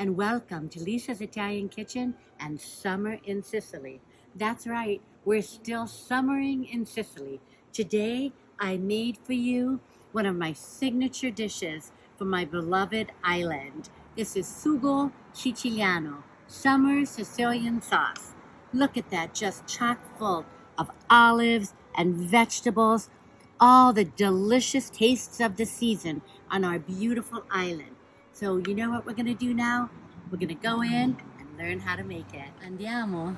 and welcome to Lisa's Italian Kitchen and Summer in Sicily. That's right, we're still summering in Sicily. Today, I made for you one of my signature dishes from my beloved island. This is sugo siciliano, summer Sicilian sauce. Look at that, just chock full of olives and vegetables, all the delicious tastes of the season on our beautiful island. So you know what we're gonna do now? We're gonna go in and learn how to make it. Andiamo.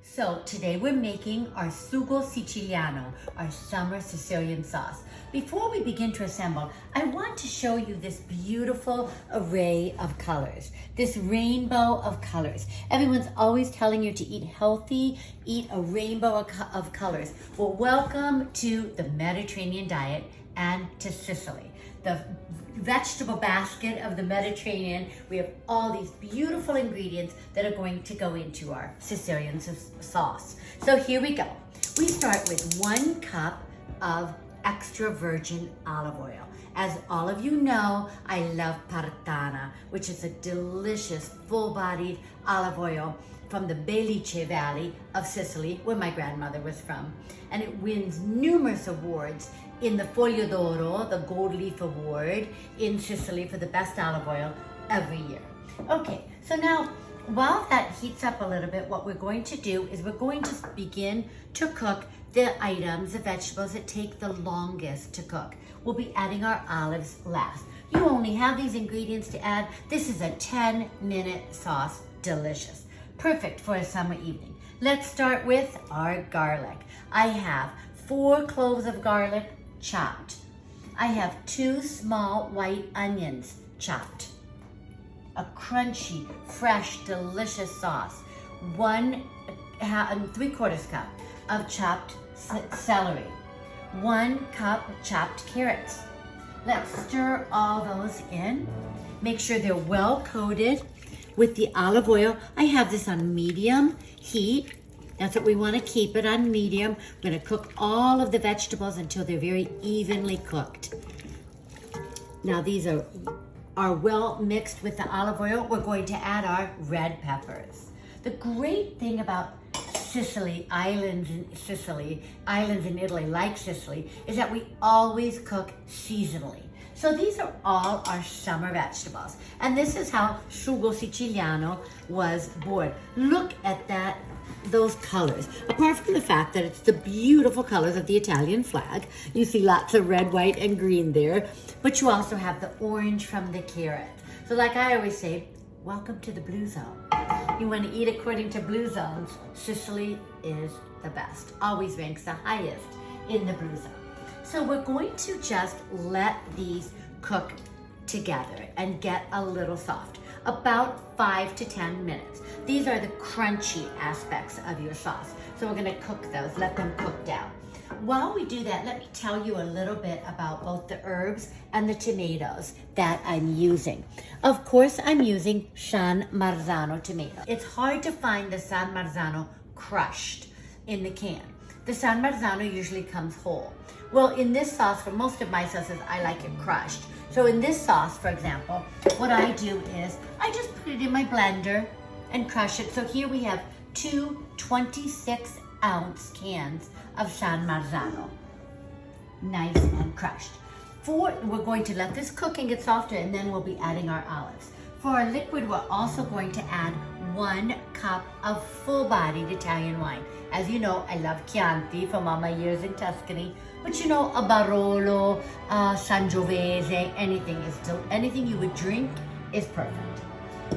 So today we're making our sugo siciliano, our summer Sicilian sauce. Before we begin to assemble, I want to show you this beautiful array of colors, this rainbow of colors. Everyone's always telling you to eat healthy, eat a rainbow of colors. Well, welcome to the Mediterranean diet and to Sicily. The vegetable basket of the Mediterranean. We have all these beautiful ingredients that are going to go into our Sicilian sauce. So here we go. We start with 1 cup of extra virgin olive oil. As all of you know, I love Partana, which is a delicious full-bodied olive oil from the Belice Valley of Sicily, where my grandmother was from. And it wins numerous awards in the Foglio d'Oro, the Gold Leaf Award in Sicily for the best olive oil every year. Okay, so now while that heats up a little bit, what we're going to do is we're going to begin to cook the items, the vegetables that take the longest to cook. We'll be adding our olives last. You only have these ingredients to add. This is a 10-minute sauce, delicious. Perfect for a summer evening. Let's start with our garlic. I have 4 cloves of garlic chopped. I have 2 small white onions chopped. A crunchy, fresh, delicious sauce. 1 3/4 cup of chopped celery. 1 cup chopped carrots. Let's stir all those in. Make sure they're well coated with the olive oil. I have this on medium heat. That's what we want to keep it on medium. We're going to cook all of the vegetables until they're very evenly cooked. Now these are well mixed with the olive oil. We're going to add our red peppers. The great thing about islands in Italy like Sicily, is that we always cook seasonally. So these are all our summer vegetables. And this is how sugo siciliano was born. Look at that, those colors. Apart from the fact that it's the beautiful colors of the Italian flag, you see lots of red, white, and green there, but you also have the orange from the carrot. So like I always say, welcome to the blue zone. You want to eat according to blue zones. Sicily is the best, always ranks the highest in the blue zone. So we're going to just let these cook together and get a little soft, about 5 to 10 minutes. These are the crunchy aspects of your sauce. So we're gonna cook those, let them cook down. While we do that, let me tell you a little bit about both the herbs and the tomatoes that I'm using. Of course, I'm using San Marzano tomato. It's hard to find the San Marzano crushed in the can. The San Marzano usually comes whole. Well, in this sauce, for most of my sauces, I like it crushed. So in this sauce, for example, what I do is I just put it in my blender and crush it. So here we have 2 26-ounce cans of San Marzano, nice and crushed. We're going to let this cook and get softer, and then we'll be adding our olives. For our liquid, we're also going to add 1 cup of full-bodied Italian wine. As you know, I love Chianti from all my years in Tuscany, but you know, a Barolo, Sangiovese, anything you would drink is perfect.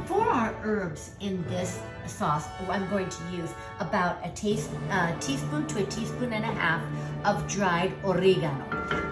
For our herbs in this sauce, I'm going to use about a teaspoon to a teaspoon and a half of dried oregano.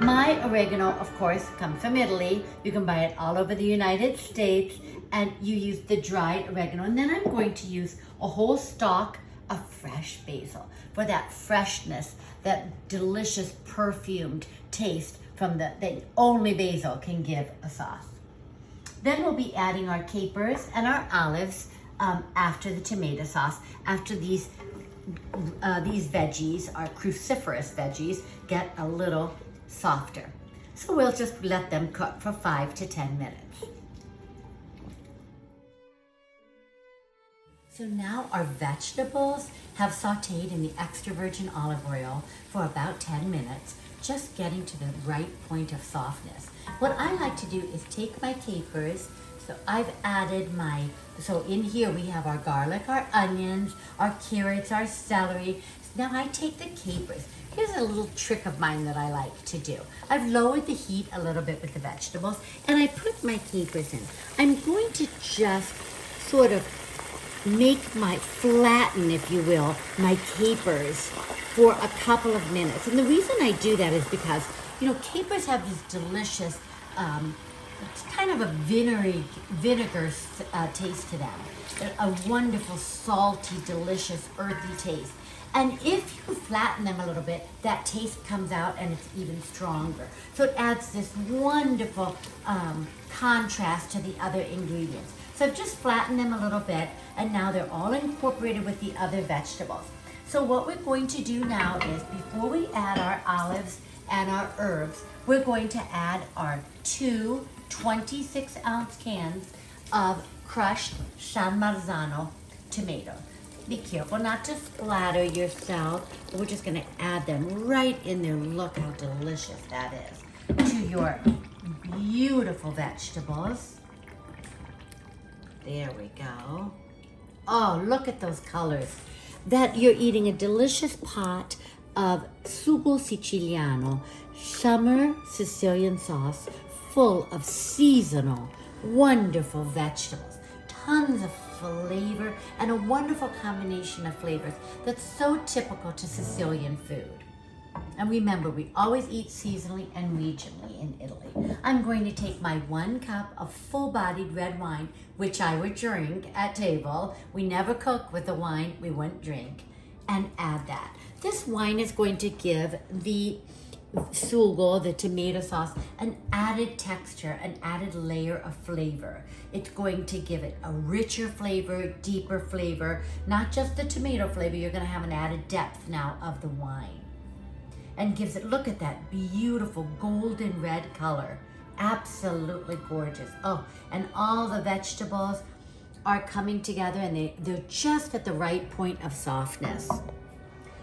My oregano, of course, comes from Italy. You can buy it all over the United States, and you use the dried oregano. And then I'm going to use a whole stalk of fresh basil for that freshness, that delicious perfumed taste from that only basil can give a sauce. Then we'll be adding our capers and our olives after the tomato sauce, after these veggies, our cruciferous veggies, get a little softer. So we'll just let them cook for 5 to 10 minutes. So now our vegetables have sauteed in the extra virgin olive oil for about 10 minutes, just getting to the right point of softness. What I like to do is take my capers. So I've added so in here we have our garlic, our onions, our carrots, our celery. Now I take the capers. Here's a little trick of mine that I like to do. I've lowered the heat a little bit with the vegetables and I put my capers in. I'm going to just sort of flatten, if you will, my capers for a couple of minutes. And the reason I do that is because, capers have this delicious, it's kind of a vinegar taste to them. A wonderful, salty, delicious, earthy taste. And if you flatten them a little bit, that taste comes out and it's even stronger. So it adds this wonderful contrast to the other ingredients. So I've just flattened them a little bit, and now they're all incorporated with the other vegetables. So what we're going to do now is, before we add our olives and our herbs, we're going to add our 2 26-ounce cans of crushed San Marzano tomato. Be careful not to splatter yourself. We're just going to add them right in there. Look how delicious that is to your beautiful vegetables. There we go. Oh, look at those colors. That you're eating a delicious pot of sugo siciliano, summer Sicilian sauce, full of seasonal, wonderful vegetables. Tons of flavor and a wonderful combination of flavors that's so typical to Sicilian food. And remember, we always eat seasonally and regionally in Italy. I'm going to take my 1 cup of full-bodied red wine, which I would drink at table. We never cook with the wine, we wouldn't drink, and add that. This wine is going to give the sugo, the tomato sauce, an added texture, an added layer of flavor. It's going to give it a richer flavor, deeper flavor, not just the tomato flavor. You're going to have an added depth now of the wine. And gives it, look at that beautiful golden red color. Absolutely gorgeous. Oh, and all the vegetables are coming together and they're just at the right point of softness.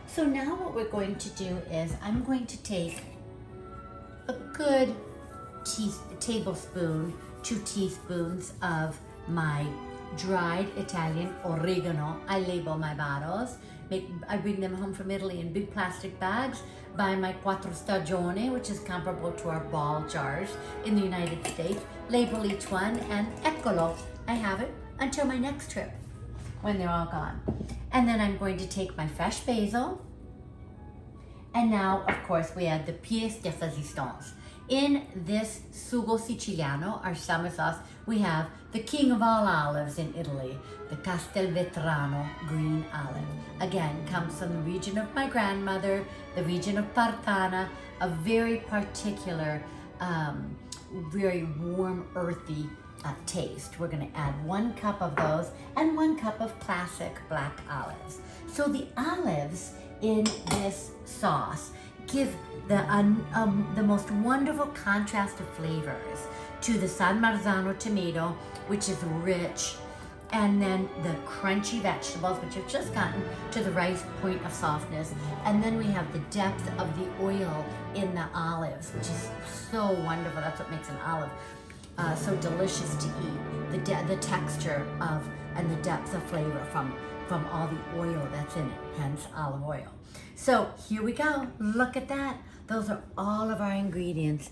So now what we're going to do is I'm going to take a good tablespoon, 2 teaspoons of my dried Italian oregano. I label my bottles. I bring them home from Italy in big plastic bags, buy my quattro stagioni, which is comparable to our ball jars in the United States, label each one, and eccolo, I have it until my next trip when they're all gone. And then I'm going to take my fresh basil, and now, of course, we add the pièce de résistance. In this sugo siciliano, our summer sauce, we have the king of all olives in Italy, the Castelvetrano green olive. Again, comes from the region of my grandmother, the region of Partana, a very particular, very warm, earthy taste. We're going to add 1 cup of those and 1 cup of classic black olives. So the olives in this sauce give the most wonderful contrast of flavors to the San Marzano tomato, which is rich, and then the crunchy vegetables, which have just gotten to the right point of softness. And then we have the depth of the oil in the olives, which is so wonderful. That's what makes an olive so delicious to eat. The texture of and the depth of flavor from all the oil that's in it, hence olive oil. So here we go. Look at that. Those are all of our ingredients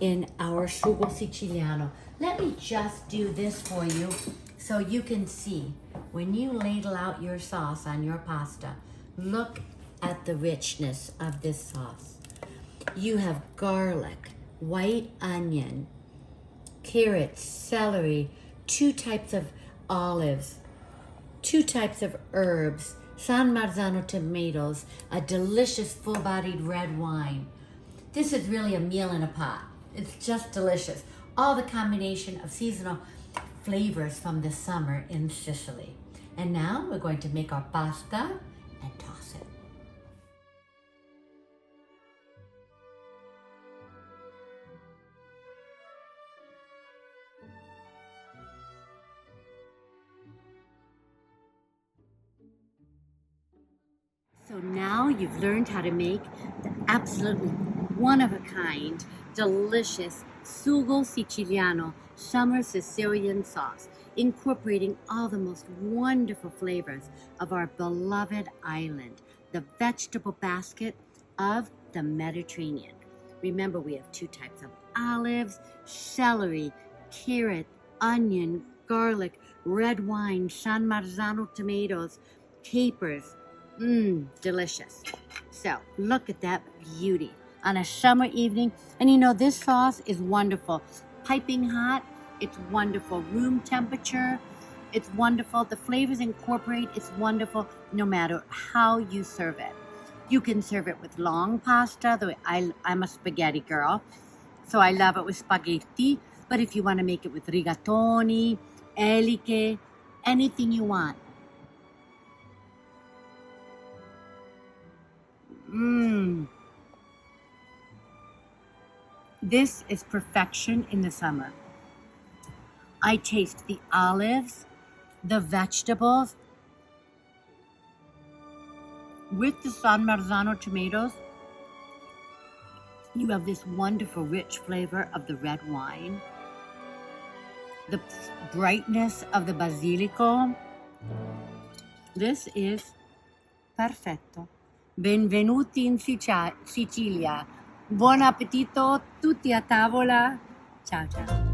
in our sugo siciliano. Let me just do this for you so you can see. When you ladle out your sauce on your pasta, look at the richness of this sauce. You have garlic, white onion, carrots, celery, 2 types of olives, 2 types of herbs, San Marzano tomatoes, a delicious full-bodied red wine. This is really a meal in a pot. It's just delicious. All the combination of seasonal flavors from the summer in Sicily. And now we're going to make our pasta and toss it. So now you've learned how to make the absolutely one-of-a-kind, delicious sugo siciliano summer Sicilian sauce, incorporating all the most wonderful flavors of our beloved island, the vegetable basket of the Mediterranean. Remember, we have two types of olives, celery, carrot, onion, garlic, red wine, San Marzano tomatoes, capers. Delicious. So look at that beauty on a summer evening. And you know, this sauce is wonderful. Piping hot, it's wonderful. Room temperature, it's wonderful. The flavors incorporate, it's wonderful no matter how you serve it. You can serve it with long pasta. I'm a spaghetti girl, so I love it with spaghetti. But if you want to make it with rigatoni, eliche, anything you want. This is perfection in the summer. I taste the olives, the vegetables, with the San Marzano tomatoes. You have this wonderful rich flavor of the red wine, the brightness of the basilico. This is perfetto. Benvenuti in Sicilia. Buon appetito, tutti a tavola. Ciao ciao.